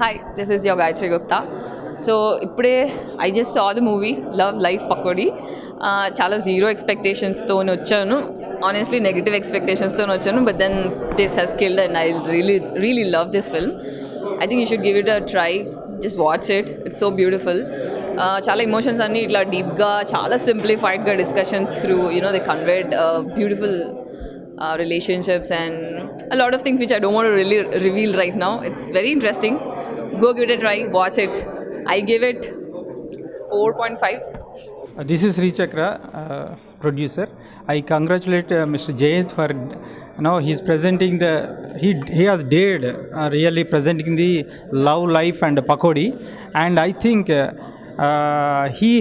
Hi, this is your Gayatri Gupta. So, ఇప్పుడే I just saw the movie Love Life Pakodi. చాలా zero ఎక్స్పెక్టేషన్స్తో వచ్చాను. Honestly, negative expectations తో వచ్చాను. But then this has killed and I really love this film. I think you should give it a try. Just watch it. It's so beautiful. చాలా emotions అన్నీ ఇట్లా డీప్గా చాలా సింప్లిఫైడ్గా discussions through they conveyed beautiful relationships and a lot of things which I don't want to really reveal right now. It's very interesting. Go give it a try. Watch it. I give it 4.5. This is Sri Chakra, producer. I congratulate Mr. Jayant for he's presenting he has dared really presenting the love life and Pakodi, and I think he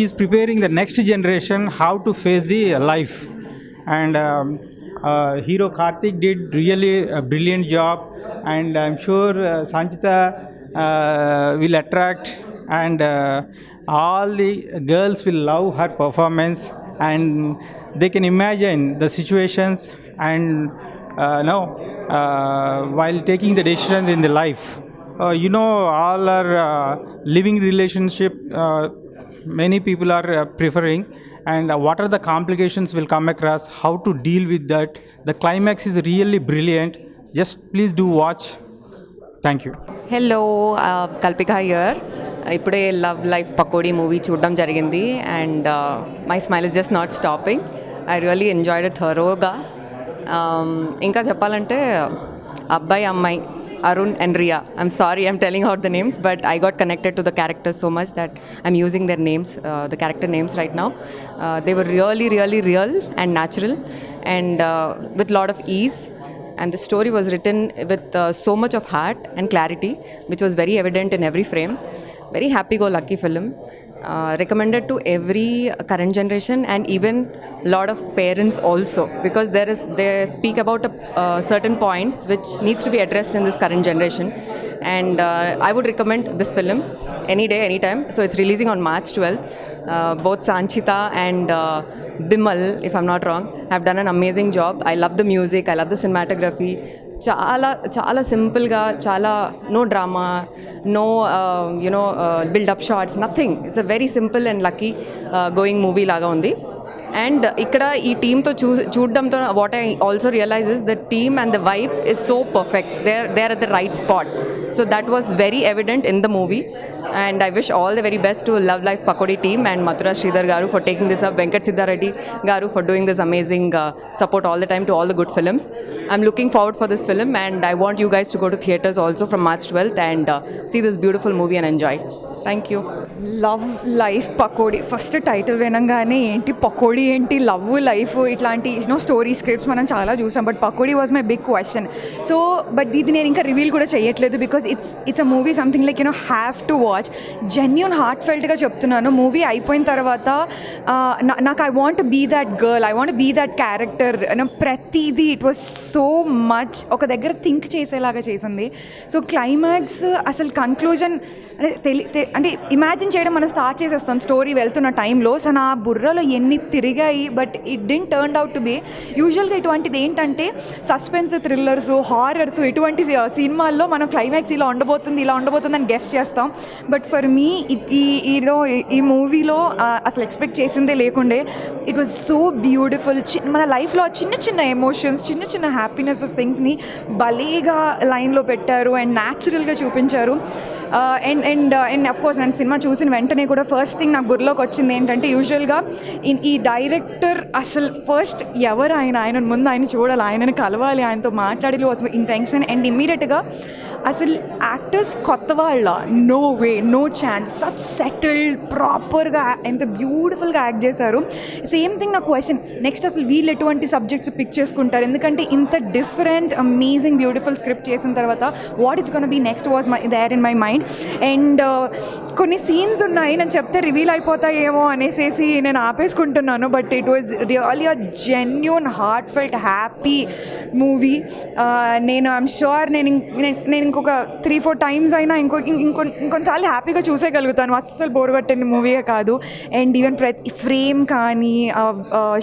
is preparing the next generation how to face the life. And hero Karthik did really a brilliant job, and I'm sure Sanchita will attract, and all the girls will love her performance, and they can imagine the situations and while taking the decisions in the life. All are living relationship, many people are preferring, and what are the complications will come across, how to deal with that. The climax is really brilliant. Just please do watch. Thank you. Hello Kalpika here. ఇప్పుడే love life Pakodi movie చూడడం జరిగింది and my smile is just not stopping. I really enjoyed it thoroughly. ఇంకా చెప్పాలంటే అబ్బాయి అమ్మాయి Arun and Riya. I'm sorry I'm telling out the names, but I got connected to the characters so much that I'm using their names, the character names right now. They were really real and natural, and with lot of ease. And the story was written with so much of heart and clarity, which was very evident in every frame. Very happy-go-lucky film. Recommended to every current generation and even lot of parents also, because they speak about certain points which needs to be addressed in this current generation, and I would recommend this film any day, anytime. So it's releasing on March 12th. Both Sanchita and Bimal, if I'm not wrong, have done an amazing job. I love the music, I love the cinematography. చాలా సింపుల్గా, చాలా no drama, no buildup shots, nothing. It's a very simple and lucky going movie లాగా ఉంది. And ఇక్కడ ఈ టీమ్తో చూడడంతో what I also realise is the team and the vibe is so perfect. They are at the right spot. So that was very evident in the movie. And I wish all the very best to Love Life Pakodi team and Mathura Sridhar garu for taking this up, Venkat Siddhareddy garu for doing this amazing support all the time to all the good films. I'm looking forward for this film, and I want you guys to go to theatres also from March 12th and see this beautiful movie and enjoy. Thank you. Love life Pakodi first title వినంగానే ఏంటి పకోడీ ఏంటి, love life, ఇట్లాంటి story scripts మనం చాలా చూసాం. But Pakodi was my big question. So but ఇది నేను ఇంకా రివీల్ కూడా చేయట్లేదు, because it's a movie something like have to watch. Genuine heart ఫెల్ట్గా చెప్తున్నాను. మూవీ అయిపోయిన తర్వాత నాకు I want be that girl, I want be that character. ప్రతిదీ ఇట్ వాజ్ సో మచ్ ఒక దగ్గర థింక్ చేసేలాగా చేసింది. సో క్లైమాక్స్ అసలు కన్క్లూజన్ అంటే ఇమాజిన్ చేయడం మనం స్టార్ట్ చేసేస్తాం స్టోరీ వెళ్తున్న టైంలో. సో నా బుర్రలో ఎన్ని తిరిగాయి, but it did turn out to be. యూజువల్గా ఇటువంటిది ఏంటంటే సస్పెన్స్ థ్రిల్లర్స్, హారర్స్, ఇటువంటి సినిమాల్లో మనం క్లైమాక్స్ ఇలా ఉండబోతుంది అని గెస్ చేస్తాం. బట్ ఫర్ మీ ఈ మూవీలో అసలు ఎక్స్పెక్ట్ చేసిందే లేకుండే. It was so beautiful. మన లైఫ్లో చిన్న ఎమోషన్స్, చిన్న హ్యాపీనెసెస్ థింగ్స్ని భలేగా లైన్లో పెట్టారు అండ్ న్యాచురల్గా చూపించారు. అండ్ అఫ్ కోర్స్ నేను సినిమా చూసిన వెంటనే కూడా ఫస్ట్ థింగ్ నాకు బుర్రలోకి వచ్చింది ఏంటంటే, యూజువల్గా ఈ డైరెక్టర్ అసలు ఫస్ట్ ఎవరు ఆయన ముందు ఆయన చూడాలి, ఆయనని కలవాలి, ఆయనతో మాట్లాడాలి వాజ్ ఇంటెన్షన్. అండ్ ఇమ్మీడియట్గా అసలు యాక్టర్స్ కొత్త వాళ్ళ no way, no chance, such settled ప్రాపర్గా ఎంత బ్యూటిఫుల్గా యాక్ట్ చేశారు. సేమ్ థింగ్ నా క్వశ్చన్, నెక్స్ట్ అసలు వీళ్ళు ఎటువంటి సబ్జెక్ట్స్ పిక్ చేసుకుంటారు? ఎందుకంటే ఇంత డిఫరెంట్ అమేజింగ్ బ్యూటిఫుల్ స్క్రిప్ట్ చేసిన తర్వాత what it's gonna be next was there in my mind. And కొన్ని సీన్స్ ఉన్నాయి నేను చెప్తే రివీల్ అయిపోతాయేమో అనేసి నేను ఆపేసుకుంటున్నాను. But it was really a genuine heartfelt happy movie. నేను ఐఎమ్ షూర్ నేను ఇంకొక 3-4 టైమ్స్ అయినా ఇంకొన్నిసార్లు హ్యాపీగా చూసేయగలుగుతాను. అస్సలు బోర్ కొట్టిన మూవీయే కాదు. అండ్ ఈవెన్ ప్రతి ఫ్రేమ్ కానీ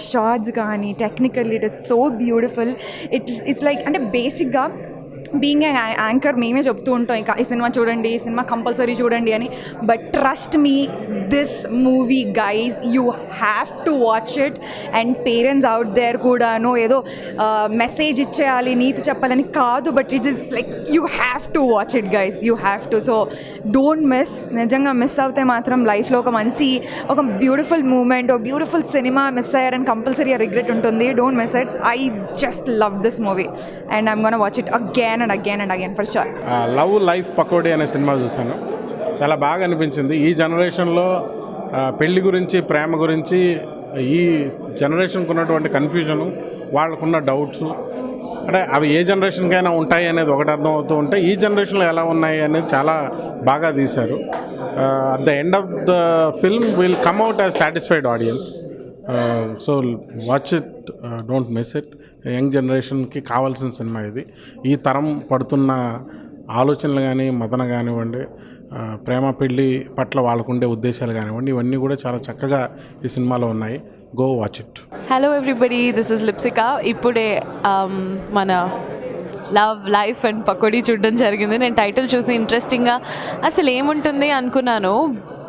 షార్ట్స్ కానీ technically it is so beautiful. It's like అంటే బేసిక్గా బీయింగ్ యాంకర్ మేమే చెప్తూ ఉంటాం ఇంకా ఈ సినిమా చూడండి, ఈ సినిమా కంపల్సరీ చూడండి అని. But trust me, this movie guys you have to watch it. And parents out there కూడాను ఏదో మెసేజ్ ఇచ్చేయాలి, నీతి చెప్పాలని కాదు, but it is like you have to watch it guys, you have to. So don't miss. నిజంగా miss అవుతే మాత్రం లైఫ్లో ఒక బ్యూటిఫుల్ మూమెంట్, ఒక బ్యూటిఫుల్ సినిమా మిస్ అయ్యారని కంపల్సరీ రిగ్రెట్ ఉంటుంది. Don't miss it. I just love this movie and I'm gonna watch it again and again for sure. Love life Pakodi అనే సినిమా చూశాను, చాలా బాగా అనిపించింది. ఈ జనరేషన్లో పెళ్లి గురించి, ప్రేమ గురించి, ఈ జనరేషన్కి ఉన్నటువంటి కన్ఫ్యూజను, వాళ్ళకున్న డౌట్స్, అంటే అవి ఏ జనరేషన్కైనా ఉంటాయి అనేది ఒకటి అర్థం అవుతూ ఉంటే ఈ జనరేషన్లో ఎలా ఉన్నాయి అనేది చాలా బాగా తీశారు. At the end of the film will come out as satisfied audience. So watch it, don't miss it. Young జనరేషన్కి కావాల్సిన సినిమా ఇది. ఈ తరం పడుతున్న ఆలోచనలు కానీ, మదన కానివ్వండి, ప్రేమ పెళ్ళి పట్ల వాళ్ళకుండే ఉద్దేశాలు కానివ్వండి, ఇవన్నీ కూడా చాలా చక్కగా ఈ సినిమాలో ఉన్నాయి. Go watch it. Hello everybody, this is Lipsika. ఇప్పుడే మన లవ్ లైఫ్ అండ్ పకోడీ చూడడం జరిగింది. నేను టైటిల్ చూసి ఇంట్రెస్టింగ్గా అసలు ఏముంటుంది అనుకున్నాను,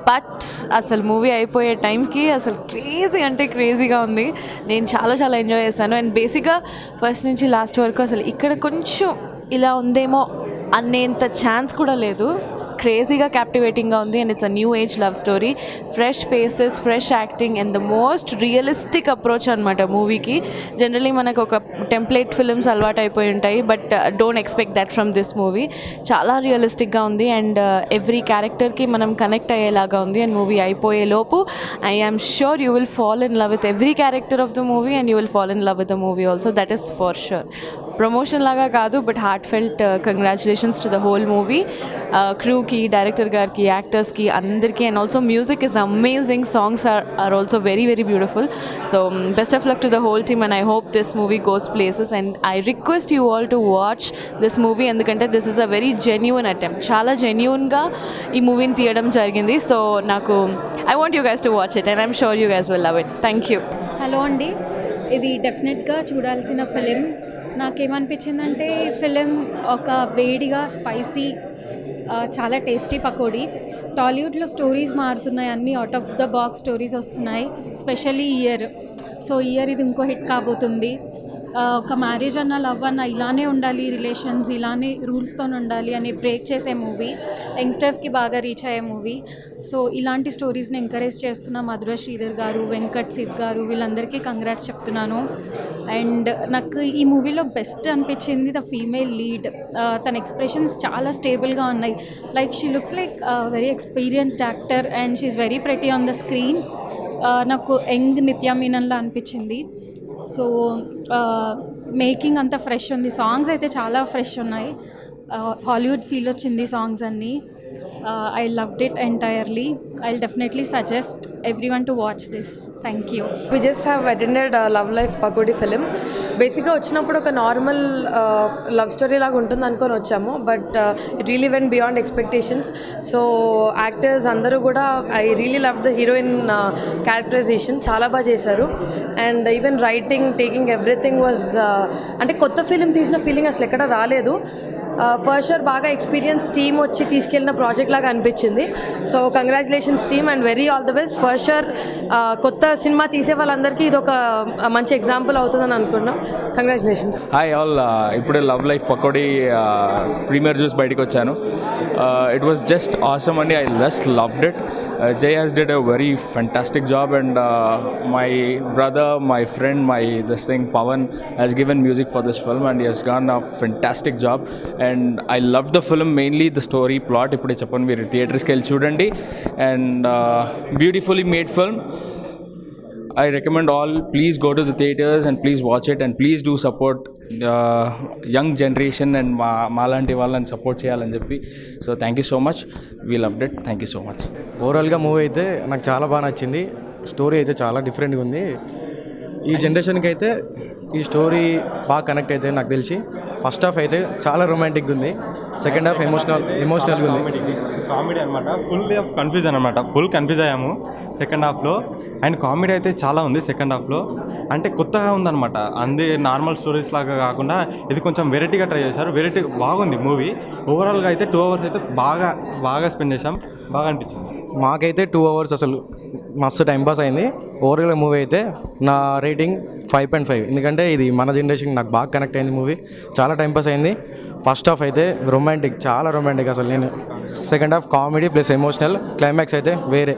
బట్ అసలు మూవీ అయిపోయే టైంకి అసలు క్రేజీ అంటే క్రేజీగా ఉంది. నేను చాలా ఎంజాయ్ చేశాను. అండ్ బేసిక్గా ఫస్ట్ నుంచి లాస్ట్ వరకు అసలు ఇక్కడ కొంచెం ఇలా ఉందేమో అనేంత ఛాన్స్ కూడా లేదు. క్రేజీగా క్యాప్టివేటింగ్గా ఉంది. And it's a new age love story, fresh faces, fresh acting and the most realistic approach అనమాట మూవీకి. జనరలీ మనకు ఒక టెంప్లెట్ ఫిల్మ్స్ అలవాటు అయిపోయి ఉంటాయి, but don't expect that from this movie. చాలా రియలిస్టిక్గా ఉంది అండ్ ఎవ్రీ క్యారెక్టర్కి మనం కనెక్ట్ అయ్యేలాగా ఉంది. అండ్ మూవీ అయిపోయే లోపు I am sure you will fall in love with every character of the movie and you will fall in love with the movie also. That is for sure. Promotion లాగా కాదు, but heartfelt congratulations to the whole movie, క్రూకి, director గారికి, యాక్టర్స్కి, అందరికీ. And also music is amazing. Songs are also very beautiful. So best of luck to the whole team and I hope this movie goes places. And I request you all to watch this movie, ఎందుకంటే this is a very genuine attempt. చాలా జెన్యూన్గా ఈ మూవీని తీయడం జరిగింది. So I want you guys to watch it and I'm sure you guys will love it. Thank you. Hello అండి, ఇది డెఫినెట్గా చూడాల్సిన ఫిలిం. నాకేమనిపించిందంటే ఈ ఫిలిం ఒక వేడిగా స్పైసీ చాలా టేస్టీ పకోడీ. టాలీవుడ్లో స్టోరీస్ మారుతున్నాయి, అన్నీ out of the box stories వస్తున్నాయి, స్పెషల్లీ ఇయర్. సో ఇయర్ ఇది ఇంకో హిట్ కాబోతుంది. ఒక మ్యారేజ్ అన్న, లవ్ అన్న ఇలానే ఉండాలి, రిలేషన్స్ ఇలానే రూల్స్తో ఉండాలి అని బ్రేక్ చేసే మూవీ, యంగ్స్టర్స్కి బాగా రీచ్ అయ్యే మూవీ. సో ఇలాంటి స్టోరీస్ని ఎంకరేజ్ చేస్తున్న మధుర శ్రీధర్ గారు, వెంకట్ సిద్ గారు, వీళ్ళందరికీ కంగ్రాట్స్ చెప్తున్నాను. అండ్ నాకు ఈ మూవీలో బెస్ట్ అనిపించింది ద ఫీమేల్ లీడ్. తన ఎక్స్ప్రెషన్స్ చాలా స్టేబుల్గా ఉన్నాయి. Like she looks like very experienced actor and she is very pretty on the screen. నాకు యంగ్ నిత్యా మీనన్లా అనిపించింది. సో మేకింగ్ అంతా ఫ్రెష్ ఉంది. సాంగ్స్ అయితే చాలా ఫ్రెష్ ఉన్నాయి. హాలీవుడ్ ఫీల్ వచ్చింది సాంగ్స్ అన్నీ. I loved it entirely. I'll definitely suggest everyone to watch this. Thank you. We just have attended Love Life Pakodi film. బేసిక్గా వచ్చినప్పుడు ఒక నార్మల్ లవ్ స్టోరీ లాగా ఉంటుంది అనుకొని వచ్చాము, but it really went beyond expectations. So actors అందరూ కూడా I really love the heroine characterization, చాలా బాగా చేశారు. And even writing, taking everything was అంటే కొత్త ఫిలిం తీసిన ఫీలింగ్ అసలు ఎక్కడ రాలేదు. ఫస్ట్ షూర్ బాగా ఎక్స్పీరియన్స్ టీమ్ వచ్చి తీసుకెళ్ళిన ప్రాజెక్ట్ లాగా అనిపించింది. So congratulations team and very all the best. First sure కొత్త సినిమా తీసే వాళ్ళందరికీ ఇది ఒక మంచి ఎగ్జాంపుల్ అవుతుందని అనుకున్నాం. కంగ్రాచులేషన్స్. హాయ్ ఆల్, ఇప్పుడే లవ్ లైఫ్ పకోడీ ప్రీమియర్ చూసి బయటకు వచ్చాను. ఇట్ వాస్ జస్ట్ ఆసమ్ అండి. I just loved it. Jai has did a very fantastic job and my brother, my friend, this thing Pawan has given music for this film and he has done a fantastic job. And I loved the film, mainly the story plot. Ippude cheppanu మీరు థియేటర్స్కి వెళ్ళి చూడండి. And beautifully made film. I recommend all, please go to the theaters and please watch it and please do support young generation and మాలాంటి వాళ్ళని support చేయాలని చెప్పి. So thank you so much, we loved it, thank you so much. ఓవరాల్గా movie అయితే నాకు చాలా బాగా నచ్చింది. స్టోరీ అయితే చాలా డిఫరెంట్గా ఉంది. ఈ జనరేషన్కి అయితే ఈ స్టోరీ బాగా కనెక్ట్ అయితే నాకు తెలిసి. ఫస్ట్ హాఫ్ అయితే చాలా రొమాంటిక్గా ఉంది, సెకండ్ హాఫ్ ఎమోషనల్గా ఉంది. కామెడీ అనమాట, ఫుల్ ఆఫ్ కన్ఫ్యూజన్ అనమాట, ఫుల్ కన్ఫ్యూజ్ అయ్యాము సెకండ్ హాఫ్లో. అండ్ కామెడీ అయితే చాలా ఉంది సెకండ్ హాఫ్లో, అంటే కొత్తగా ఉందన్నమాట. అందే నార్మల్ స్టోరీస్ లాగా కాకుండా ఇది కొంచెం వెరైటీగా ట్రై చేశారు. వెరైటీ బాగుంది మూవీ. ఓవరాల్గా అయితే 2 hours అయితే బాగా స్పెండ్ చేశాం, బాగా అనిపించింది. మాకైతే 2 hours అసలు మస్తు టైంపాస్ అయింది. ఓవరాల్గా మూవీ అయితే నా రేటింగ్ 5.5, ఎందుకంటే ఇది మన జనరేషన్ నాకు బాగా కనెక్ట్ అయింది మూవీ. చాలా టైంపాస్ అయింది. ఫస్ట్ హాఫ్ అయితే రొమాంటిక్, చాలా రొమాంటిక్ అసలు. నేను second half comedy plus emotional, climax అయితే వేరే.